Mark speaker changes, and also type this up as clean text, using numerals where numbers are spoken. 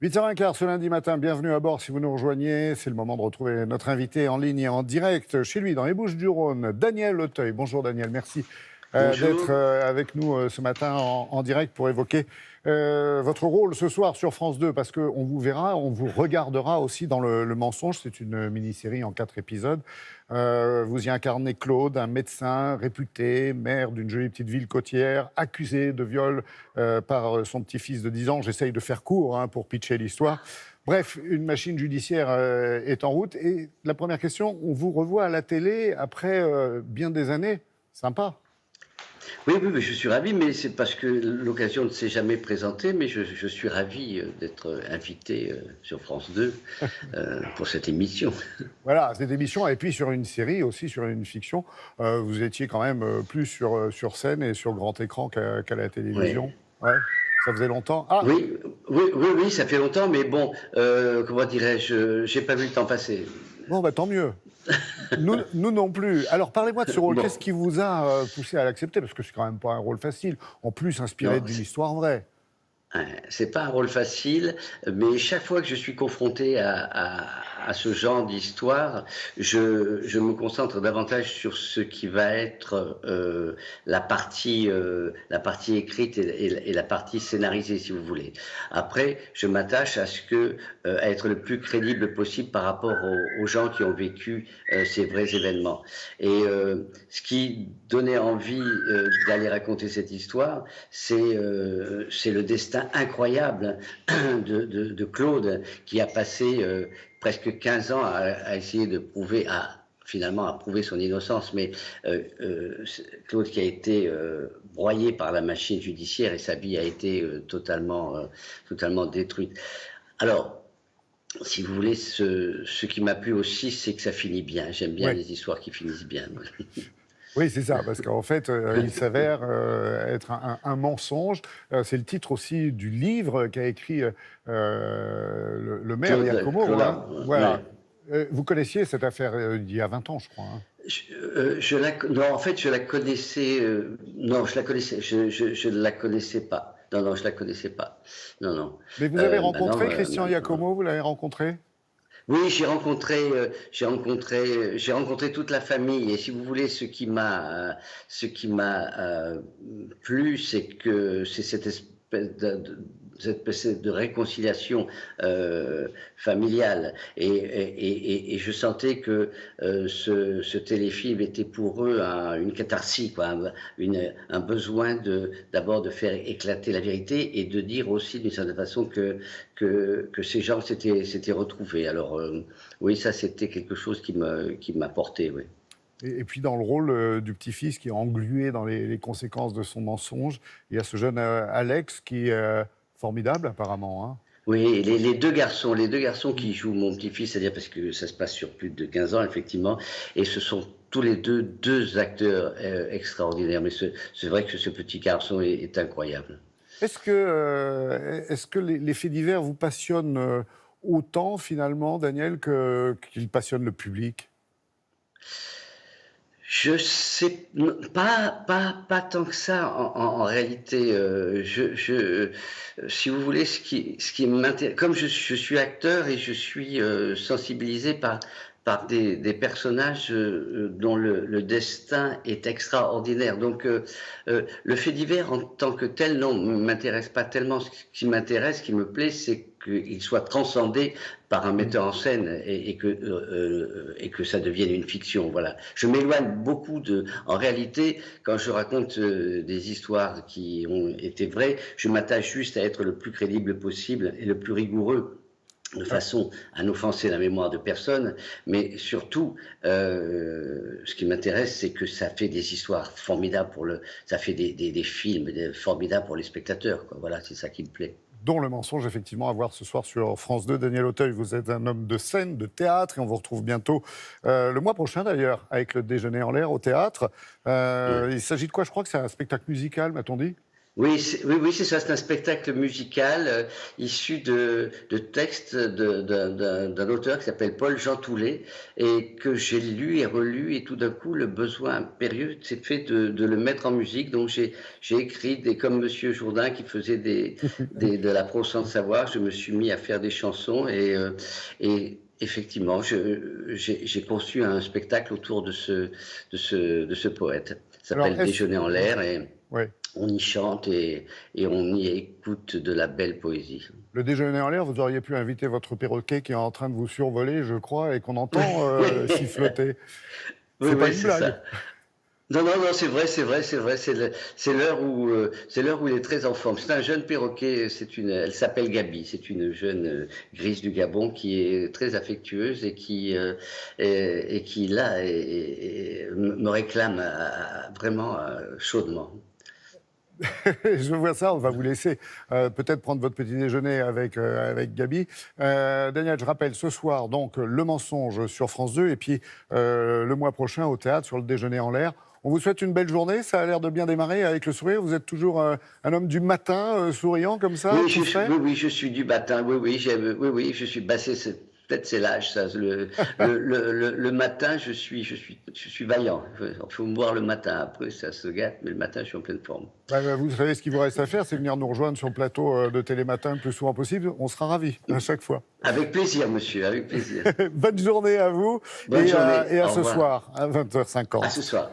Speaker 1: 8h15 ce lundi matin, bienvenue à bord si vous nous rejoignez. C'est le moment de retrouver notre invité en ligne et en direct chez lui dans les Bouches-du-Rhône, Daniel Auteuil. Bonjour Daniel, merci d'être
Speaker 2: Bonjour.
Speaker 1: avec nous ce matin en direct pour évoquer votre rôle ce soir sur France 2, parce qu'on vous verra, on vous regardera aussi dans Le Mensonge. C'est une mini-série en 4 épisodes. Vous y incarnez Claude, un médecin réputé, maire d'une jolie petite ville côtière, accusé de viol par son petit-fils de 10 ans. J'essaye de faire court pour pitcher l'histoire. Bref, une machine judiciaire est en route. Et la première question, on vous revoit à la télé après bien des années. Sympa.
Speaker 2: Oui, oui, mais je suis ravi, mais c'est parce que l'occasion ne s'est jamais présentée, mais je suis ravi d'être invité sur France 2 pour cette émission.
Speaker 1: Voilà, cette émission, et puis sur une série, aussi sur une fiction. Vous étiez quand même plus sur scène et sur grand écran qu'à la télévision.
Speaker 2: Oui,
Speaker 1: Ouais, ça faisait longtemps. Ah,
Speaker 2: oui, oui, oui, oui, ça fait longtemps, mais bon, comment dirais-je, j'ai pas vu le temps passer.
Speaker 1: bon, bah tant mieux. Nous non plus. Alors, parlez-moi de ce rôle.
Speaker 2: Bon,
Speaker 1: Qu'est-ce qui vous a poussé à l'accepter? Parce que c'est quand même pas un rôle facile. En plus, inspiré
Speaker 2: non,
Speaker 1: d'une histoire vraie.
Speaker 2: c'est pas un rôle facile, mais chaque fois que je suis confronté à ce genre d'histoire, je me concentre davantage sur ce qui va être la partie écrite et la partie scénarisée, si vous voulez. Après, je m'attache à être le plus crédible possible par rapport aux gens qui ont vécu ces vrais événements. Et ce qui donnait envie d'aller raconter cette histoire, c'est le destin incroyable de Claude, qui a passé presque 15 ans à essayer de prouver, finalement à prouver son innocence, mais Claude qui a été broyé par la machine judiciaire et sa vie a été totalement détruite. Alors, si vous voulez, ce qui m'a plu aussi, c'est que ça finit bien. J'aime bien
Speaker 1: Oui,
Speaker 2: les histoires qui finissent bien.
Speaker 1: oui, c'est ça. Parce qu'en fait, il s'avère être un mensonge. C'est le titre aussi du livre qu'a écrit le maire
Speaker 2: Claude,
Speaker 1: Giacomo.
Speaker 2: Claude, ouais.
Speaker 1: Voilà. Vous connaissiez cette affaire il y a 20 ans, je crois.
Speaker 2: Non, en fait, je la connaissais. Non, je la connaissais. Je ne la connaissais pas. Non, non, je la connaissais pas. Non, non.
Speaker 1: Mais vous avez
Speaker 2: Maintenant,
Speaker 1: rencontré Christian Giacomo, vous l'avez rencontré?
Speaker 2: oui, j'ai rencontré toute la famille. Et si vous voulez, ce qui m'a plu, c'est que c'est cette espèce de réconciliation familiale. Et je sentais que ce téléfilm était pour eux une catharsis, quoi, un besoin d'abord de faire éclater la vérité et de dire aussi d'une certaine façon que ces gens s'étaient retrouvés. Alors oui, ça c'était quelque chose qui m'a porté, oui.
Speaker 1: Et puis dans le rôle du petit-fils qui est englué dans les conséquences de son mensonge, il y a ce jeune Alex qui est formidable apparemment.
Speaker 2: Oui, et les deux garçons qui jouent mon petit-fils, c'est-à-dire parce que ça se passe sur plus de 15 ans, effectivement, et ce sont tous les deux acteurs extraordinaires. Mais c'est vrai que ce petit garçon est incroyable.
Speaker 1: Est-ce que les faits divers vous passionnent autant finalement, Daniel, qu'ils passionnent le public?
Speaker 2: Je sais pas tant que ça en réalité. Si vous voulez, ce qui m'intéresse, comme je suis acteur et je suis sensibilisé par des personnages dont le destin est extraordinaire. Donc le fait divers en tant que tel, non, m'intéresse pas tellement. Ce qui m'intéresse, ce qui me plaît, c'est qu'il soit transcendé par un metteur en scène et que ça devienne une fiction. Voilà. Je m'éloigne beaucoup En réalité, quand je raconte des histoires qui ont été vraies, je m'attache juste à être le plus crédible possible et le plus rigoureux, de façon à n'offenser la mémoire de personne, mais surtout, ce qui m'intéresse, c'est que ça fait des histoires formidables ça fait des films formidables pour les spectateurs, quoi. Voilà, c'est ça qui me plaît.
Speaker 1: Dont Le Mensonge, effectivement, à voir ce soir sur France 2. Daniel Auteuil, vous êtes un homme de scène, de théâtre, et on vous retrouve bientôt, le mois prochain d'ailleurs, avec le Déjeuner en l'air au théâtre.
Speaker 2: Ouais.
Speaker 1: Il s'agit de quoi? Je crois que c'est un spectacle musical, m'a-t-on dit?
Speaker 2: Oui, c'est ça, c'est un spectacle musical issu de textes d'un auteur qui s'appelle Paul Jean Toulet et que j'ai lu et relu et tout d'un coup le besoin impérieux s'est fait de le mettre en musique. Donc j'ai écrit comme Monsieur Jourdain qui faisait de la prose sans savoir, je me suis mis à faire des chansons et effectivement j'ai conçu un spectacle autour de ce poète. Ça
Speaker 1: Alors,
Speaker 2: s'appelle Déjeuner en l'air et
Speaker 1: oui.
Speaker 2: on y chante et on y écoute de la belle poésie.
Speaker 1: Le déjeuner en l'air, vous auriez pu inviter votre perroquet qui est en train de vous survoler, je crois, et qu'on entend siffloter. C'est pas
Speaker 2: Oui,
Speaker 1: une
Speaker 2: c'est
Speaker 1: blague.
Speaker 2: ça. Non, c'est vrai. C'est l'heure où il est très en forme. C'est un jeune perroquet. Elle s'appelle Gabi. C'est une jeune grise du Gabon qui est très affectueuse et qui là me réclame vraiment chaudement.
Speaker 1: Je vois ça, on va vous laisser peut-être prendre votre petit déjeuner avec Gabi. Daniel, je rappelle, ce soir, donc, Le Mensonge sur France 2 et puis le mois prochain au théâtre sur Le Déjeuner en l'air. On vous souhaite une belle journée, ça a l'air de bien démarrer avec le sourire. Vous êtes toujours un homme du matin, souriant comme ça,
Speaker 2: Oui,
Speaker 1: tout frais.
Speaker 2: oui, je suis du matin. Oui, je suis passé. Peut-être c'est l'âge, ça. Le matin, je suis vaillant. Il faut me voir le matin. Après, ça se gâte, mais le matin, je suis en pleine forme.
Speaker 1: Vous savez, ce qu'il vous reste à faire, c'est venir nous rejoindre sur le plateau de Télématin le plus souvent possible. On sera ravis à chaque fois.
Speaker 2: Avec plaisir, monsieur, avec plaisir.
Speaker 1: Bonne journée à vous.
Speaker 2: Bonne journée.
Speaker 1: Et à
Speaker 2: Au
Speaker 1: ce
Speaker 2: revoir.
Speaker 1: soir, à 20h50.
Speaker 2: À ce soir.